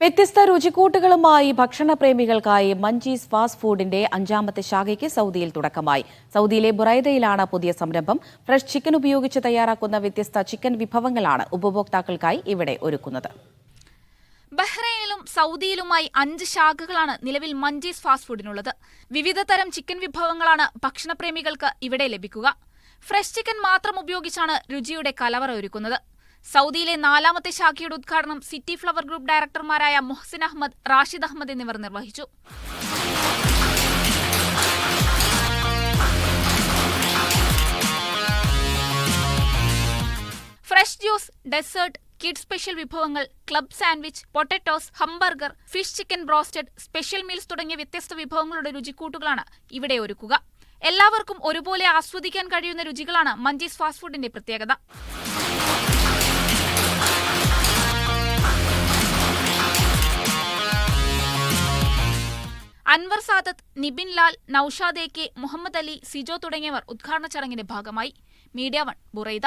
വ്യത്യസ്ത രുചിക്കൂട്ടുകളുമായി ഭക്ഷണപ്രേമികൾക്കായി Munchies fast ഫുഡിന്റെ 5ാമത്തെ ശാഖയ്ക്ക് സൗദിയിൽ തുടക്കമായി. സൗദിയിലെ ബുറൈദയിലാണ് പുതിയ സംരംഭം. ഫ്രഷ് ചിക്കൻ ഉപയോഗിച്ച് തയ്യാറാക്കുന്ന വ്യത്യസ്ത ചിക്കൻ വിഭവങ്ങളാണ് ഉപഭോക്താക്കൾക്കായി ഇവിടെ ഒരുക്കുന്നത്. ബഹ്റൈനിലും സൗദിയിലുമായി 5 ശാഖകളാണ് നിലവിൽ മഞ്ചീസ് ഫാസ്റ്റ് ഫുഡിനുള്ളത്. വിവിധ തരം ചിക്കൻ വിഭവങ്ങളാണ് ഭക്ഷണപ്രേമികൾക്ക് ഇവിടെ ലഭിക്കുക. ഫ്രഷ് ചിക്കൻ മാത്രം ഉപയോഗിച്ചാണ് രുചിയുടെ കലവറ ഒരുക്കുന്നത്. സൗദിയിലെ 4ാമത്തെ ശാഖയുടെ ഉദ്ഘാടനം സിറ്റി ഫ്ലവർ ഗ്രൂപ്പ് ഡയറക്ടർമാരായ മുഹ്സിൻ അഹമ്മദ്, റാഷിദ് അഹമ്മദ് എന്നിവർ നിർവഹിച്ചു. Fresh juice, dessert, kid special വിഭവങ്ങൾ, club sandwich, potatoes, hamburger, fish chicken broasted, special meals തുടങ്ങിയ വ്യത്യസ്ത വിഭവങ്ങളുടെ രുചിക്കൂട്ടുകളാണ് ഇവിടെ ഒരുക്കുക. എല്ലാവർക്കും ഒരുപോലെ ആസ്വദിക്കാൻ കഴിയുന്ന രുചികളാണ് മഞ്ചീസ് ഫാസ്റ്റ് ഫുഡിന്റെ പ്രത്യേകത. അൻവർ സാദത്ത്, നിബിൻ ലാൽ, നൌഷാദ് AK, മുഹമ്മദ് അലി, സിജോ തുടങ്ങിയവർ ഉദ്ഘാടന ചടങ്ങിന്റെ ഭാഗമായി. Media 1 Buraidah.